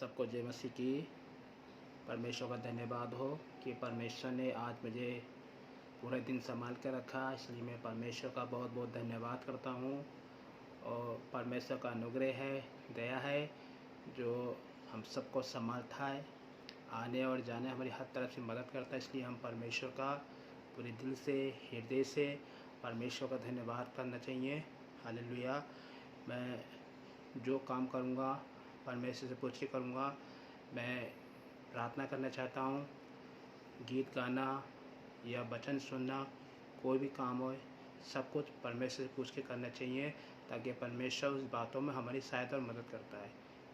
सबको जय मसीह की। परमेश्वर का धन्यवाद हो कि परमेश्वर ने आज मुझे पूरे दिन संभाल कर रखा, इसलिए मैं परमेश्वर का बहुत बहुत धन्यवाद करता हूँ। और परमेश्वर का अनुग्रह है, दया है, जो हम सबको संभालता है, आने और जाने हमारी हर तरफ से मदद करता है। इसलिए हम परमेश्वर का पूरे दिल से, हृदय से परमेश्वर का धन्यवाद करना चाहिए। हालेलुया। मैं जो काम करूँगा परमेश्वर से पूछ के करूँगा। मैं प्रार्थना करना चाहता हूँ, गीत गाना या वचन सुनना, कोई भी काम हो, सब कुछ परमेश्वर से पूछ के करना चाहिए, ताकि परमेश्वर उस बातों में हमारी सहायता और मदद करता है।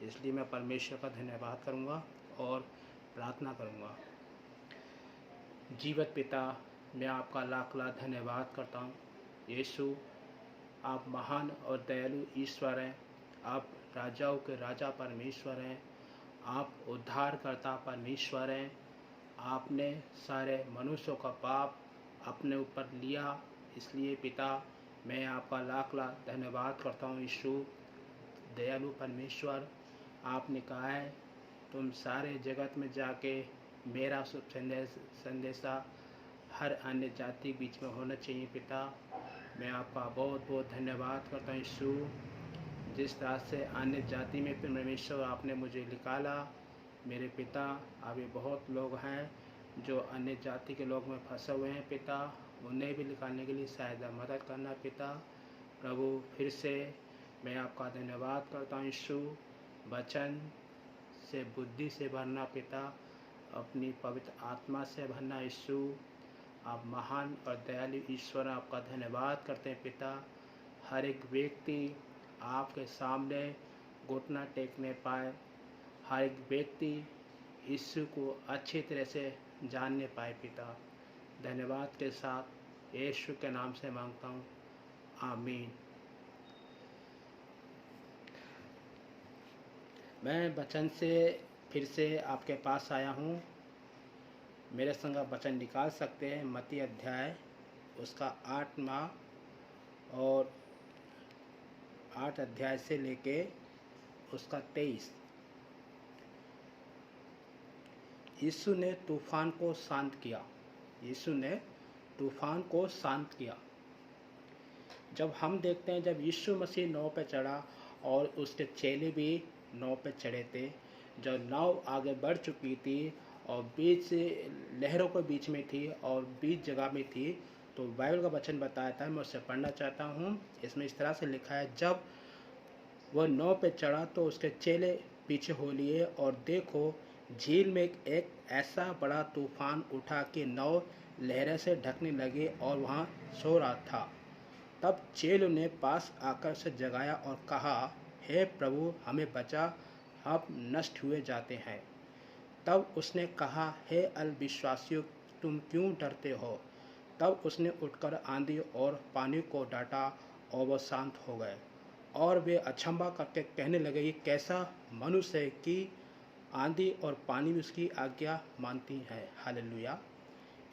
इसलिए मैं परमेश्वर का धन्यवाद करूँगा और प्रार्थना करूँगा। जीवित पिता, मैं आपका लाख लाख धन्यवाद करता हूँ। यीशु, आप महान और दयालु ईश्वर हैं। आप राजाओं के राजा परमेश्वर हैं। आप उद्धारकर्ता परमेश्वर हैं। आपने सारे मनुष्यों का पाप अपने ऊपर लिया, इसलिए पिता मैं आपका लाख लाख धन्यवाद करता हूँ। यीशु, दयालु परमेश्वर, आपने कहा है तुम सारे जगत में जाके मेरा शुभ संदेशा हर अन्य जाति बीच में होना चाहिए। पिता मैं आपका बहुत बहुत धन्यवाद करता हूँ। यीशु, जिस तरह से अन्य जाति में परमेश्वर आपने मुझे निकाला, मेरे पिता अभी बहुत लोग हैं जो अन्य जाति के लोग में फंसे हुए हैं। पिता उन्हें भी निकालने के लिए सहायता मदद करना। पिता प्रभु, फिर से मैं आपका धन्यवाद करता हूँ। यीशु, वचन से बुद्धि से भरना पिता, अपनी पवित्र आत्मा से भरना। यीशु, आप महान और दयालु ईश्वर, आपका धन्यवाद करते हैं पिता। हर एक व्यक्ति आपके सामने घुटना टेकने पाए, हर एक व्यक्ति यीशु को अच्छी तरह से जानने पाए। पिता धन्यवाद के साथ यीशु के नाम से मांगता हूँ, आमीन। मैं वचन से फिर से आपके पास आया हूँ। मेरे संग वचन निकाल सकते हैं। मत्ती अध्याय उसका 8वां और 8 अध्याय से लेके उसका 23। यीशु ने तूफान को शांत किया। यीशु ने तूफान को शांत किया। जब हम देखते हैं, जब यीशु मसीह नाव पे चढ़ा और उसके चेले भी नाव पे चढ़े थे, जब नाव आगे बढ़ चुकी थी और बीच लहरों के बीच में थी और बीच जगह में थी, तो बाइबल का वचन बताया था, मैं उससे पढ़ना चाहता हूँ। इसमें इस तरह से लिखा है, जब वह नाव पे चढ़ा तो उसके चेले पीछे हो लिए और देखो झील में एक ऐसा बड़ा तूफान उठा कि नाव लहरें से ढकने लगी और वहाँ सो रहा था। तब चेलों ने पास आकर उसे जगाया और कहा, हे प्रभु हमें बचा, हम नष्ट हुए जाते हैं। तब उसने कहा, हे अविश्वासियों, तुम क्यों डरते हो? तब उसने उठकर आंधी और पानी को डांटा और वह शांत हो गए। और वे अचंभा करके कहने लगे, ये कैसा मनुष्य है कि आंधी और पानी भी उसकी आज्ञा मानती है। हालेलुया।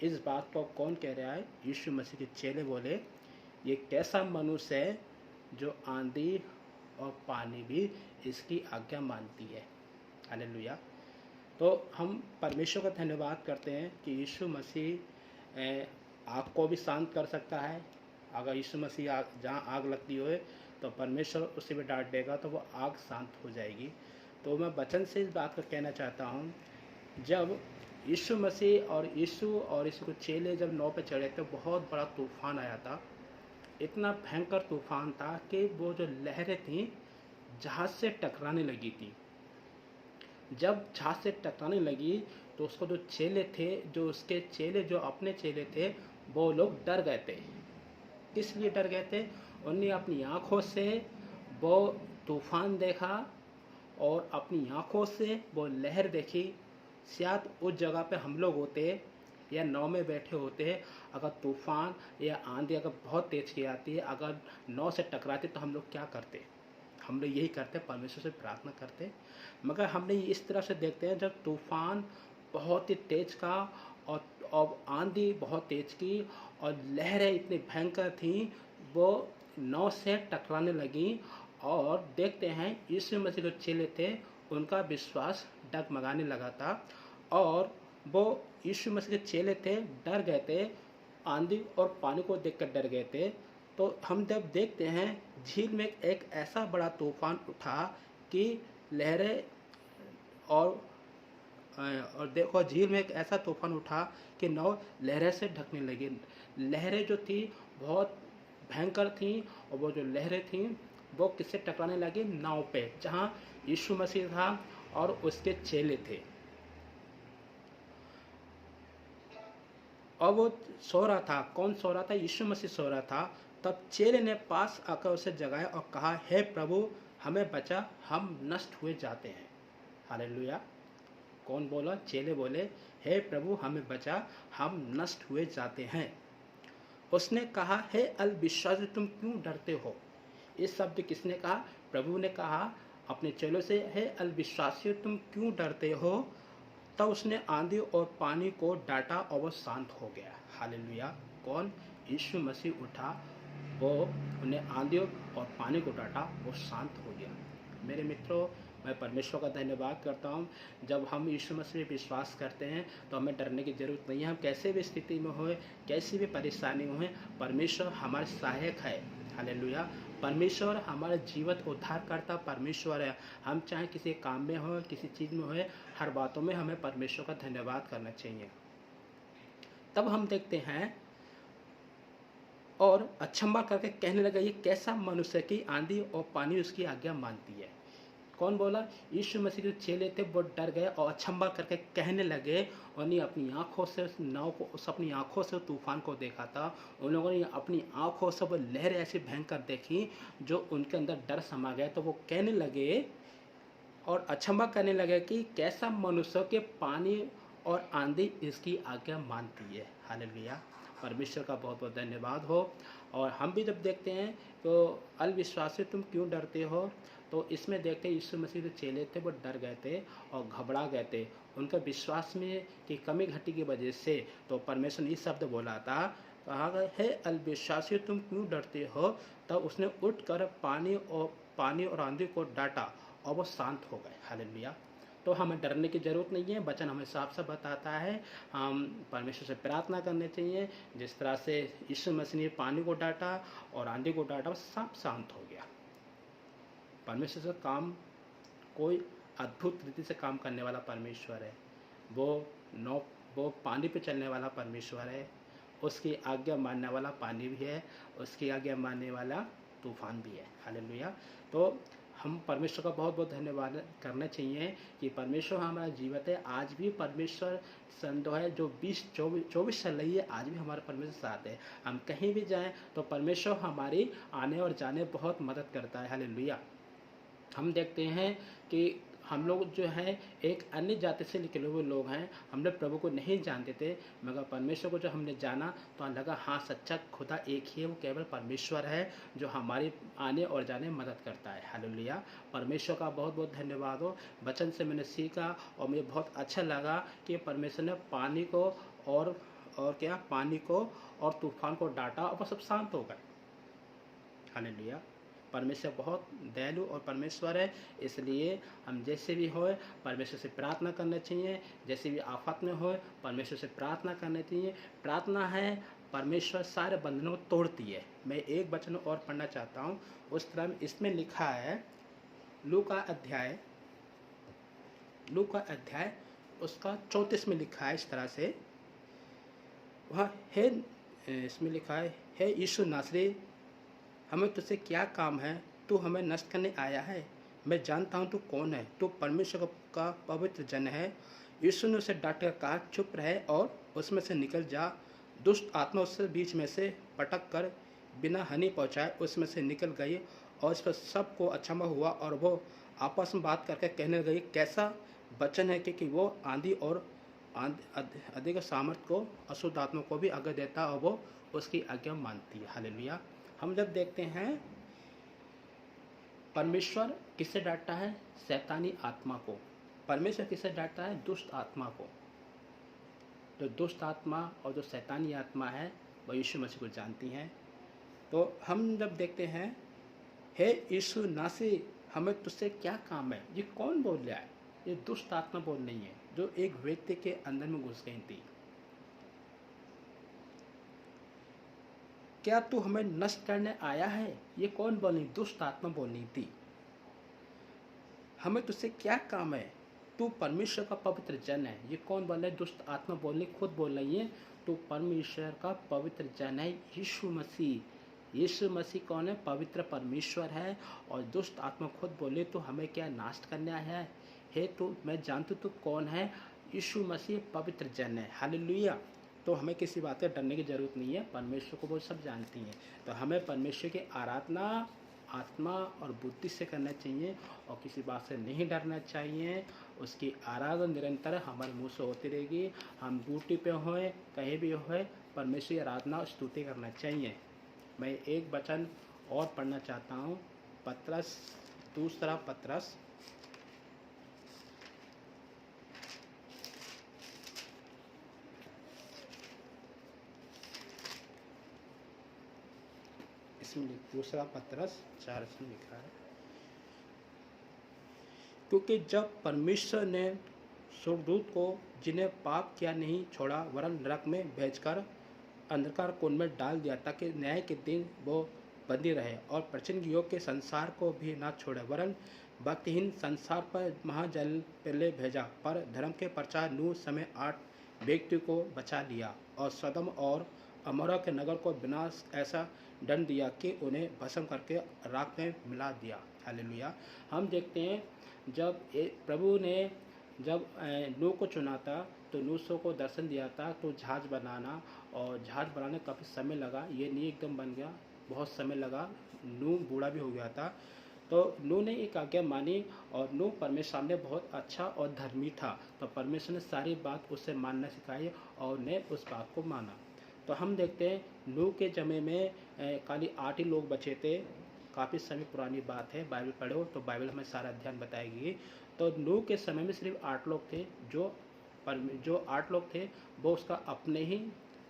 इस बात को कौन कह रहा है? यीशु मसीह के चेले बोले, ये कैसा मनुष्य है जो आंधी और पानी भी इसकी आज्ञा मानती है। हालेलुया। तो हम परमेश्वर का धन्यवाद करते हैं कि यीशु मसीह आग को भी शांत कर सकता है। अगर यीशु मसीह जहाँ आग लगती हो तो परमेश्वर उसे भी डांट देगा तो वो आग शांत हो जाएगी। तो मैं वचन से इस बात को कहना चाहता हूँ, जब यीशु मसीह और यीशु को चेले जब नाव पे चढ़े तो बहुत बड़ा तूफान आया था। इतना भयंकर तूफान था कि वो जो लहरें थीं जहाज़ से टकराने लगी थी। जब जहाज़ से टकराने लगी तो उसको जो चेले थे, जो अपने चेले थे, वो लोग डर गए थे। किस लिए डर गए थे? उन्हें अपनी आँखों से वो तूफान देखा और अपनी आँखों से वो लहर देखी। शायद उस जगह पे हम लोग होते या नाव में बैठे होते, अगर तूफान या आंधी अगर बहुत तेज़ की आती है, अगर नाव से टकराती तो हम लोग क्या करते? हम लोग यही करते, परमेश्वर से प्रार्थना करते। मगर हमने इस तरह से देखते हैं, जब तूफान बहुत ही तेज का और आंधी बहुत तेज की और लहरें इतनी भयंकर थीं, वो नाव से टकराने लगी। और देखते हैं यीशु मसीह जो चेले थे उनका विश्वास डगमगाने लगा था और वो यीशु मसीह के चेले थे, डर गए थे, आंधी और पानी को देखकर डर गए थे। तो हम जब देखते हैं झील में एक ऐसा बड़ा तूफान उठा कि लहरें और और देखो झील में एक ऐसा तूफान उठा कि नाव लहरें से ढकने लगी। लहरें जो थी बहुत भयंकर थी और वो जो लहरें थी वो किससे टकराने लगी? नाव पे, जहाँ यीशु मसीह था और उसके चेले थे। और वो सो रहा था। कौन सो रहा था? यीशु मसीह सो रहा था। तब चेले ने पास आकर उसे जगाया और कहा, हे प्रभु हमें बचा, हम नष्ट हुए जाते हैं। हालेलुया। कौन बोला? चेले बोले, हे प्रभु हमें बचा, हम नष्ट हुए जाते हैं। उसने कहा, हे अल्पविश्वासी तुम क्यों डरते हो? इस शब्द किसने कहा? प्रभु ने कहा अपने चेलों से, हे अल्पविश्वासी तुम क्यों डरते हो? तब उसने आंधी और पानी को डांटा और वो शांत हो गया। हालेलुया। कौन? यीशु मसीह उठा, वो उन्हें आंधी और पानी को डांटा, वो शांत हो गया। मेरे मित्रों, मैं परमेश्वर का धन्यवाद करता हूँ। जब हम यीशु मसीह पे विश्वास करते हैं तो हमें डरने की ज़रूरत नहीं है। हम कैसे भी स्थिति में होए, कैसी भी परेशानी में होए, परमेश्वर हमारे सहायक है। हालेलुया। परमेश्वर हमारे जीवन उद्धार करता परमेश्वर है। हम चाहे किसी काम में हो, किसी चीज़ में होए, हर बातों में हमें परमेश्वर का धन्यवाद करना चाहिए। तब हम देखते हैं और अचंभा करके कहने लगा, ये कैसा मनुष्य की आंधी और पानी उसकी आज्ञा मानती है। कौन बोला? यीशु मसीह के चेले थे, वो डर गए और अचंभा करके कहने लगे। उन्हें अपनी आंखों से उस नाव को, उस अपनी आंखों से तूफान को देखा था। उन लोगों ने अपनी आंखों से वो लहरें ऐसी भयंकर देखी जो उनके अंदर डर समा गया। तो वो कहने लगे और अचंभा करने लगे कि कैसा मनुष्य के पानी और आंधी इसकी आज्ञा मानती है। हालेलुया। परमेश्वर का बहुत बहुत धन्यवाद हो। और हम भी जब देखते हैं तो अल्पविश्वासी तुम क्यों डरते हो, तो इसमें देखते हैं यीशु मसीह के चेले थे, वो डर गए थे और घबरा गए थे उनका विश्वास में की कमी घटी की वजह से। तो परमेश्वर ने ये शब्द बोला था, कहा गया, हे अल्पविश्वासी तुम क्यों डरते हो? तब उसने उठकर पानी और आंधी को डांटा और वो शांत हो गए। हालेलुया। तो हमें डरने की ज़रूरत नहीं है। वचन हमें साफ साफ बताता है हम परमेश्वर से प्रार्थना करने चाहिए। जिस तरह से यीशु मसीह ने पानी को डांटा और आंधी को डांटा, सब शांत हो गया। परमेश्वर से काम, कोई अद्भुत रीति से काम करने वाला परमेश्वर है। वो पानी पे चलने वाला परमेश्वर है। उसकी आज्ञा मानने वाला पानी भी है, उसकी आज्ञा मानने वाला तूफान भी है। हालेलुया। तो हम परमेश्वर का बहुत बहुत धन्यवाद करना चाहिए कि परमेश्वर हमारा जीवित है। आज भी परमेश्वर संत है जो 24 साल रही है, आज भी हमारा परमेश्वर साथ है। हम कहीं भी जाएं तो परमेश्वर हमारी आने और जाने बहुत मदद करता है। हालेलुया। हम देखते हैं कि हम लोग जो हैं एक अन्य जाति से निकले हुए लोग हैं। हम लोग प्रभु को नहीं जानते थे, मगर परमेश्वर को जो हमने जाना तो लगा हाँ सच्चा खुदा एक ही है, वो केवल परमेश्वर है जो हमारी आने और जाने में मदद करता है। हालेलुया। परमेश्वर का बहुत बहुत धन्यवाद हो। वचन से मैंने सीखा और मुझे बहुत अच्छा लगा कि परमेश्वर ने पानी को और पानी को और तूफान को डांटा और वो सब शांत हो गए। हालेलुया। परमेश्वर बहुत दयालु और परमेश्वर है, इसलिए हम जैसे भी होए परमेश्वर से प्रार्थना करना चाहिए। जैसे भी आफत में होए परमेश्वर से प्रार्थना करना चाहिए। प्रार्थना है परमेश्वर सारे बंधनों को तोड़ती है। मैं एक वचन और पढ़ना चाहता हूँ। उस तरह इसमें लिखा है लूका अध्याय उसका 34 में लिखा है इस तरह से, वहाँ इसमें लिखा है, हे यीशु नासरी, हमें तुझसे क्या काम है? तू हमें नष्ट करने आया है? मैं जानता हूँ तू कौन है, तू परमेश्वर का पवित्र जन है। यीशु ने उसे डांट कर कहा, चुप रहे और उसमें से निकल जा। दुष्ट आत्मा उससे बीच में से पटक कर बिना हानि पहुँचाए उसमें से निकल गई और इस पर सबको अचंभा हुआ और वो आपस में बात करके कहने लगी, कैसा वचन है कि वो आंधी और अधिक सामर्थ्य को, अशुद्ध आत्मा को भी आज्ञा देता और वो उसकी आज्ञा मानती है। हालेलुया। हम जब देखते हैं परमेश्वर किससे डांटता है? शैतानी आत्मा को। परमेश्वर किससे डांटता है? दुष्ट आत्मा को। जो दुष्ट आत्मा और जो शैतानी आत्मा है वह यीशु मसीह को जानती हैं। तो हम जब देखते हैं, हे यीशु नासी, हमें तुझसे क्या काम है। ये कौन बोल रहा है? ये दुष्ट आत्मा बोल रही है जो एक व्यक्ति के अंदर में घुस गई थी। क्या तू हमें नष्ट करने आया है? ये कौन बोली? दुष्ट आत्मा बोलनी थी। हमें तुझसे क्या काम है? तू परमेश्वर का पवित्र जन है। ये कौन बोल रहा है? दुष्ट आत्मा बोलने खुद बोल रही है। तू परमेश्वर का पवित्र जन है, यीशु मसीह। यीशु मसीह कौन है? पवित्र परमेश्वर है। और दुष्ट आत्मा खुद बोले तो हमें क्या नाश करने आया है? तो मैं जानती हूँ तू कौन है। यीशु मसीह पवित्र जन है। हालेलुया। तो हमें किसी बात से डरने की जरूरत नहीं है। परमेश्वर को वो सब जानती हैं। तो हमें परमेश्वर की आराधना आत्मा और बुद्धि से करना चाहिए और किसी बात से नहीं डरना चाहिए। उसकी आराधना निरंतर हमारे मुँह से होती रहेगी। हम ड्यूटी पे होए, कहीं भी होए, परमेश्वर की आराधना और स्तुति करना चाहिए। मैं एक वचन और पढ़ना चाहता हूँ। पत्रस, दूसरा पत्रस, इसमें दूसरा पत्रस 4 में लिखा है, क्योंकि जब परमेश्वर ने स्वर्गदूत को जिन्हें पाप किया नहीं छोड़ा वरन नरक में भेजकर अंधकार कुंड में डाल दिया ताकि न्याय के दिन वो बंदी रहे, और प्रचंड युग के संसार को भी ना छोड़े वरन भक्तिहीन संसार पर महाजल पहले भेजा। पर धर्म के प्रचार नूह समय 8 व्यक्ति को बचा लिया और सदम और अमोरा के नगर को विनाश ऐसा दंड दिया कि उन्हें भस्म करके राख में मिला दिया। हालेलुया। हम देखते हैं जब प्रभु ने जब नूह को चुना था तो नूह को दर्शन दिया था तो जहाज बनाना, और जहाज बनाने काफ़ी समय लगा। ये नहीं एकदम बन गया, बहुत समय लगा। नूह बूढ़ा भी हो गया था। तो नूह ने एक आज्ञा मानी और नूह परमेश्वर सामने बहुत अच्छा और धर्मी था। तो परमेश्वर ने सारी बात उससे मानना सिखाई और ने उस बात को माना। तो हम देखते हैं नूह के जमे में खाली 8 ही लोग बचे थे। काफ़ी समय पुरानी बात है, बाइबल पढ़ो तो बाइबल हमें सारा अध्ययन बताएगी। तो नूह के समय में सिर्फ 8 लोग थे। जो 8 लोग थे वो उसका अपने ही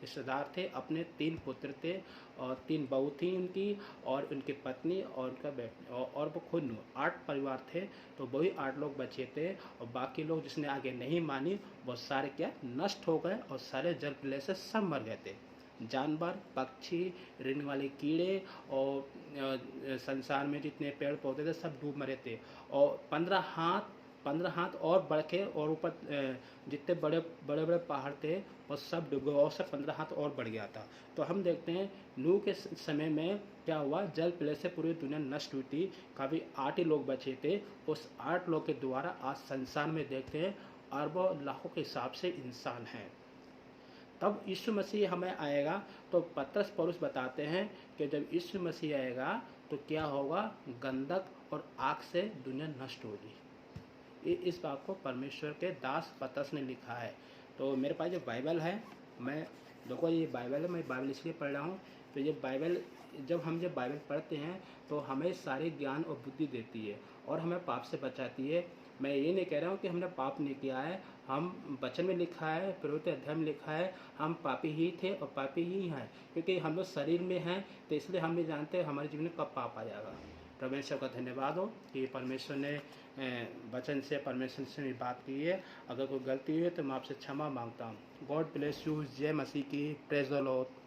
रिश्तेदार थे। अपने 3 पुत्र थे और 3 बहू थी उनकी और उनकी पत्नी और उनका बेटा और वो खुद 8 परिवार थे। तो वही 8 लोग बचे थे और बाकी लोग जिसने आगे नहीं मानी वो सारे क्या नष्ट हो गए और सारे जल प्रलय से सब मर गए थे। जानवर, पक्षी, रेंगने वाले कीड़े और संसार में जितने पेड़ पौधे थे सब डूब मरे थे। और 15 हाथ और बढ़ के और ऊपर जितने बड़े बड़े पहाड़ थे वो सब डूब गए और सब 15 हाथ और बढ़ गया था। तो हम देखते हैं नूह के समय में क्या हुआ, जल प्रलय से पूरी दुनिया नष्ट हुई थी। काफ़ी 8 ही लोग बचे थे। उस 8 लोग के द्वारा आज संसार में देखते हैं अरबों लाखों के हिसाब से इंसान हैं। तब यीशु मसीह हमें आएगा तो पतरस पौलुस बताते हैं कि जब यीशु मसीह आएगा तो क्या होगा, गंधक और आग से दुनिया नष्ट होगी। इस बात को परमेश्वर के दास पतरस ने लिखा है। तो मेरे पास जो बाइबल है, मैं देखो ये बाइबल है, मैं बाइबल इसलिए पढ़ रहा हूँ। तो ये बाइबल जब बाइबल पढ़ते हैं तो हमें सारे ज्ञान और बुद्धि देती है और हमें पाप से बचाती है। मैं ये नहीं कह रहा हूँ कि हमने पाप नहीं किया है। हम वचन में लिखा है, पवित्र अध्याय में लिखा है, हम पापी ही थे और पापी ही हैं, क्योंकि हम लोग शरीर में हैं। तो इसलिए हम नहीं जानते हमारे जीवन में कब पाप आ जाएगा। परमेश्वर का धन्यवाद हो कि परमेश्वर ने वचन से परमेश्वर से भी बात की है। अगर कोई गलती हुई है तो मैं आपसे क्षमा मांगता हूँ। God bless you. जय मसीह की। Praise the Lord.